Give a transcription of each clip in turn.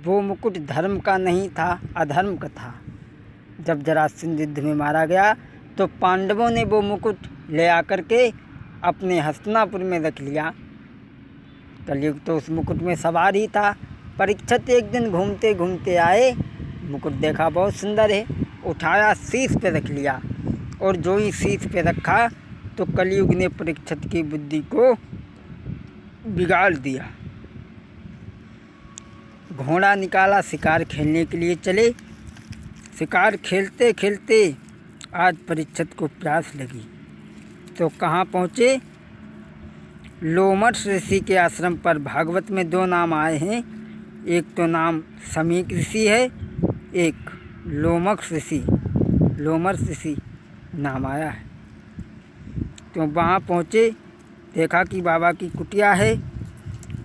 वो मुकुट धर्म का नहीं था, अधर्म का था। जब जरासंध युद्ध में मारा गया तो पांडवों ने वो मुकुट ले आकर के अपने हस्तिनापुर में रख लिया। कलयुग तो उस मुकुट में सवार ही था। परीक्षित एक दिन घूमते घूमते आए, मुकुट देखा बहुत सुंदर है, उठाया शीश पे रख लिया। और जो ही शीश पे रखा तो कलयुग ने परीक्षित की बुद्धि को बिगाड़ दिया। घोड़ा निकाला, शिकार खेलने के लिए चले। शिकार खेलते खेलते आज परीक्षित को प्यास लगी तो कहाँ पहुँचे? लोमश ऋषि के आश्रम पर। भागवत में 2 नाम आए हैं, एक तो नाम समीक ऋषि है, एक लोमश ऋषि नाम आया है। तो वहाँ पहुँचे, देखा कि बाबा की कुटिया है,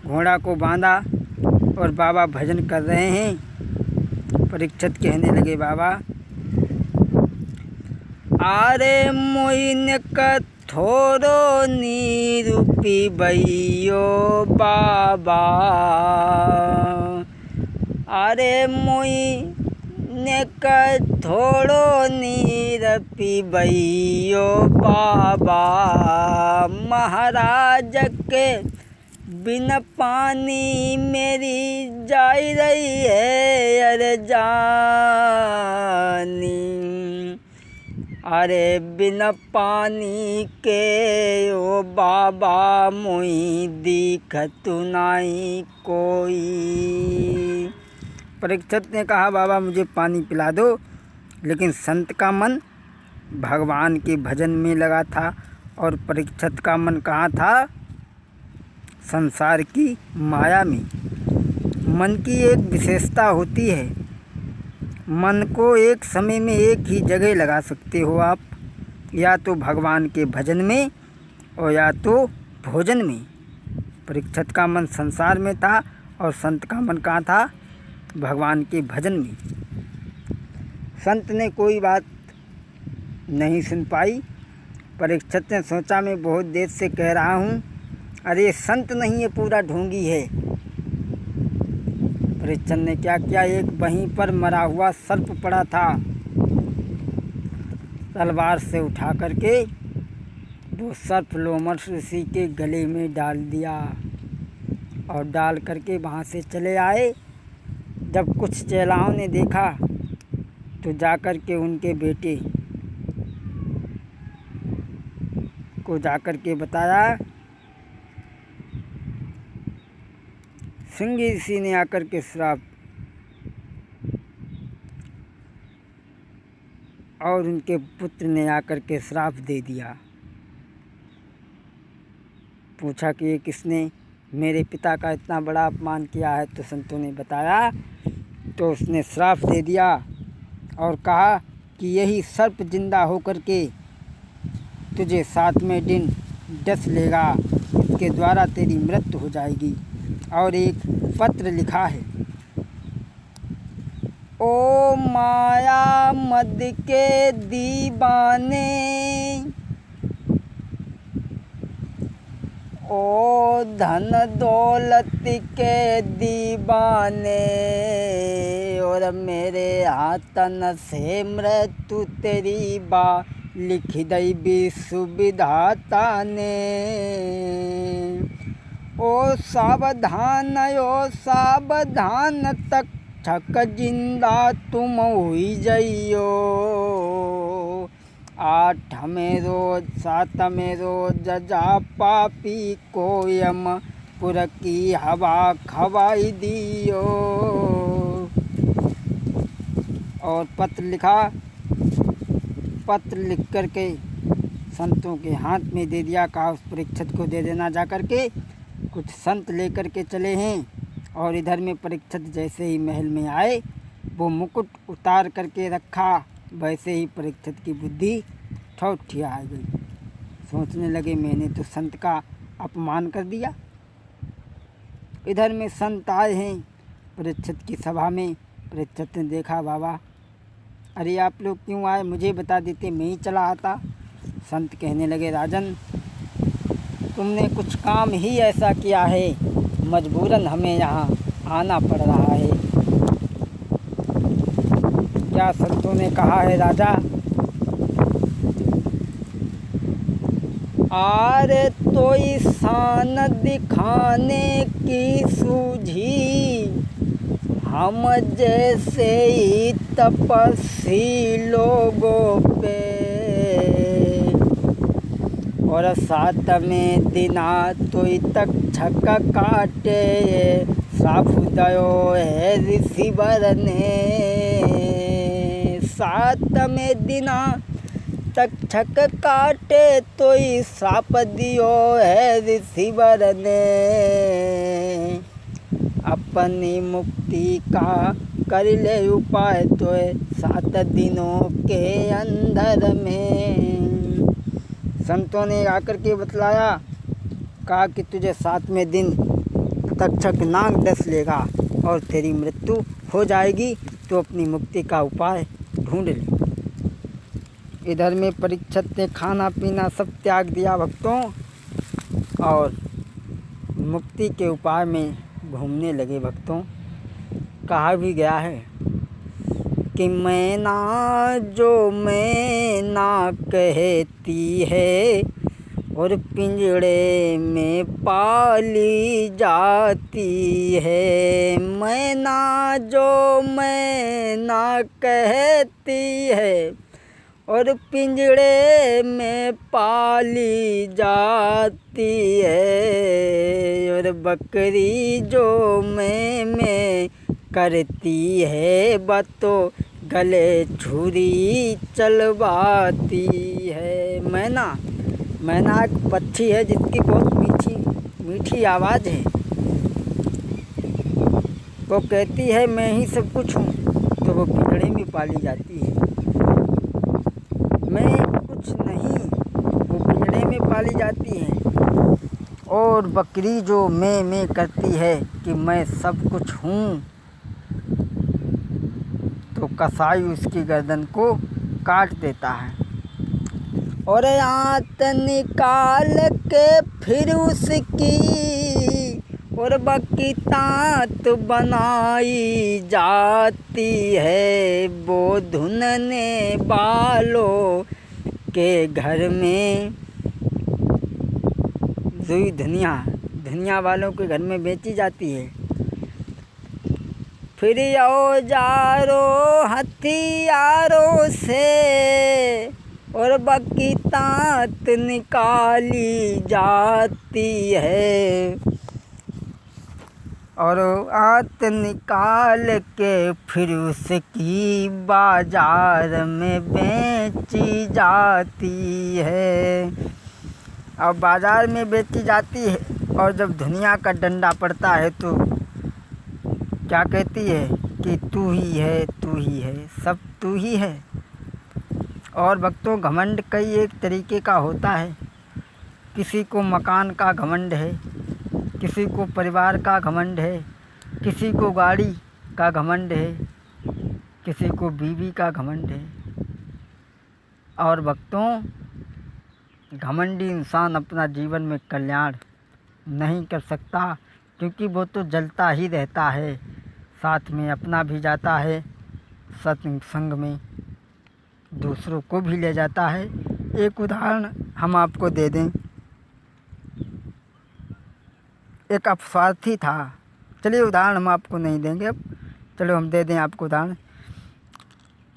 घोड़ा को बांधा और बाबा भजन कर रहे हैं। परीक्षित कहने लगे, बाबा आरे मोइन कथोरो नीरूपी भैयो बाबा, अरे मोइन कथोरो नीरूपी भैयो बाबा, महाराज के बिन पानी मेरी जाई रही है अरे जानी, अरे बिन पानी के ओ बाबा मुई दिखत नाई कोई। परीक्षित ने कहा, बाबा मुझे पानी पिला दो। लेकिन संत का मन भगवान के भजन में लगा था और परीक्षित का मन कहाँ था? संसार की माया में। मन की एक विशेषता होती है, मन को एक समय में एक ही जगह लगा सकते हो आप, या तो भगवान के भजन में और या तो भोजन में। परीक्षित का मन संसार में था और संत का मन कहाँ था? भगवान के भजन में। संत ने कोई बात नहीं सुन पाई। परीक्षित ने सोचा, मैं बहुत देर से कह रहा हूँ, अरे संत नहीं है, पूरा ढोंगी है। परीक्षित ने क्या किया, एक वहीं पर मरा हुआ सर्प पड़ा था, तलवार से उठा करके वो सर्प लोमश ऋषि के गले में डाल दिया और डाल करके वहाँ से चले आए। जब कुछ चेलाओं ने देखा तो जाकर के उनके बेटे को जाकर के बताया। सिंह ऋषि ने आकर के श्राप और उनके पुत्र ने आकर के श्राप दे दिया। पूछा कि ये किसने मेरे पिता का इतना बड़ा अपमान किया है? तो संतों ने बताया। तो उसने श्राप दे दिया और कहा कि यही सर्प जिंदा होकर के तुझे 7वें दिन डस लेगा, इसके द्वारा तेरी मृत्यु हो जाएगी। और एक पत्र लिखा है, ओ माया मद के दीवाने, ओ धन दौलत के दीवाने, और मेरे हाथन से मृत्यु तेरी बा लिख दई विसुविधाता ने। ओ सावधान तक ठक जिंदा तुम हुई जइयो, 8वें रोज 7वें रोज जा पापी को यम पुर की हवा खवाई दियो। और पत्र लिखा, पत्र लिख करके संतों के हाथ में दे दिया। कहा उस परीक्षित को दे देना जा करके। कुछ संत लेकर के चले हैं और इधर में परीक्षित जैसे ही महल में आए, वो मुकुट उतार करके रखा, वैसे ही परीक्षित की बुद्धि ठौठिया आ गई। सोचने लगे, मैंने तो संत का अपमान कर दिया। इधर में संत आए हैं परीक्षित की सभा में। परीक्षित ने देखा, बाबा अरे आप लोग क्यों आए, मुझे बता देते, मैं ही चला आता। संत कहने लगे, राजन तुमने कुछ काम ही ऐसा किया है, मजबूरन हमें यहाँ आना पड़ रहा है। क्या संतों ने कहा है राजा, आरे तोई शान दिखाने की सूझी, हम जैसे ही तपस्वी लोगों पे, और 7वें दिना तोई तक्षक काटे, श्राप दयो है ऋषिवर ने। 7वें दिना तक्षक काटे, तोई श्राप दियो है ऋषिवर ने। अपनी मुक्ति का कर ले उपाय, तो 7 दिनों के अंदर में। संतों ने आकर के बतलाया, कहा कि तुझे 7वें दिन तक्षक नाग डस लेगा और तेरी मृत्यु हो जाएगी, तो अपनी मुक्ति का उपाय ढूंढ ले। इधर में परीक्षित ने खाना पीना सब त्याग दिया भक्तों, और मुक्ति के उपाय में घूमने लगे भक्तों। कहा भी गया है कि मैना जो मैना कहती है, और पिंजड़े में पाली जाती है। मैना जो मैना कहती है, और पिंजड़े में पाली जाती है। और बकरी जो मैं करती है, बतो गले छुरी चलवाती है। मैना एक पक्षी है जिसकी बहुत मीठी आवाज़ है। वो कहती है मैं ही सब कुछ हूँ, तो वो पिंजड़े में पाली जाती है। मैं कुछ नहीं, वो पिंजड़े में पाली जाती है। और बकरी जो मैं करती है कि मैं सब कुछ हूँ, तो कसाई उसकी गर्दन को काट देता है। और आंत निकाल के फिर उसकी, और बकी तात बनाई जाती है। वो धुनने वालों के घर में, रुई धनिया वालों के घर में बेची जाती है। फिर औजारों हथियारों से, और बकी तात निकाली जाती है। और आंत निकाल के फिर उसकी बाजार में बेची जाती है। अब बाज़ार में बेची जाती है, और जब दुनिया का डंडा पड़ता है तो क्या कहती है कि तू ही है, तू ही है, सब तू ही है। और भक्तों, घमंड कई एक तरीके का होता है। किसी को मकान का घमंड है, किसी को परिवार का घमंड है, किसी को गाड़ी का घमंड है, किसी को बीवी का घमंड है। और भक्तों, घमंडी इंसान अपना जीवन में कल्याण नहीं कर सकता, क्योंकि वो तो जलता ही रहता है, साथ में अपना भी जाता है, सत्संग में दूसरों को भी ले जाता है। एक उदाहरण हम आपको दे दें। एक अपस्वार्थी था, चलिए उदाहरण हम आपको नहीं देंगे अब, चलो हम दे दें आपको उदाहरण।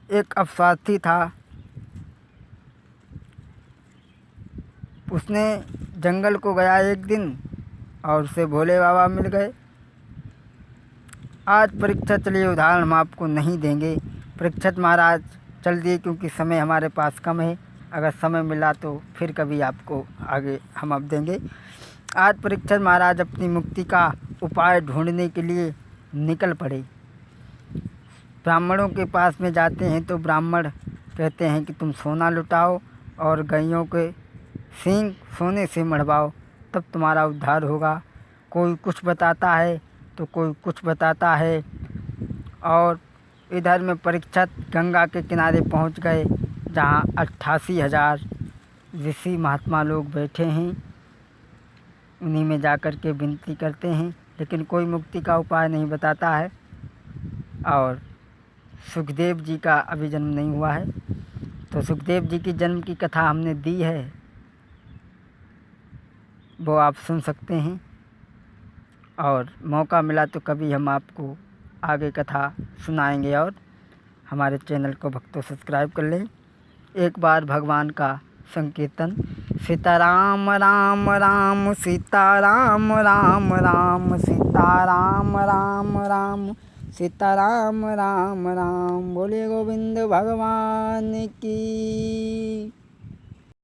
एक अपस्वार्थी था, उसने जंगल को गया एक दिन, और उसे भोले बाबा मिल गए। आज परीक्षा, चलिए उदाहरण हम आपको नहीं देंगे, परीक्षित महाराज चल दिए, क्योंकि समय हमारे पास कम है। अगर समय मिला तो फिर कभी आपको आगे हम अब देंगे। आज परीक्षित महाराज अपनी मुक्ति का उपाय ढूंढने के लिए निकल पड़े। ब्राह्मणों के पास में जाते हैं तो ब्राह्मण कहते हैं कि तुम सोना लुटाओ और गायों के सींग सोने से मढ़वाओ, तब तुम्हारा उद्धार होगा। कोई कुछ बताता है तो कोई कुछ बताता है। और इधर में परीक्षित गंगा के किनारे पहुंच गए, जहां 88,000 ऋषि महात्मा लोग बैठे हैं। उन्हीं में जाकर के विनती करते हैं, लेकिन कोई मुक्ति का उपाय नहीं बताता है। और सुखदेव जी का अभी जन्म नहीं हुआ है, तो सुखदेव जी की जन्म की कथा हमने दी है, वो आप सुन सकते हैं। और मौका मिला तो कभी हम आपको आगे कथा सुनाएंगे। और हमारे चैनल को भक्तों सब्सक्राइब कर लें। एक बार भगवान का संकीर्तन। सीताराम राम राम सीताराम राम राम सीताराम राम राम सीताराम राम राम। बोले गोविंद भगवान की।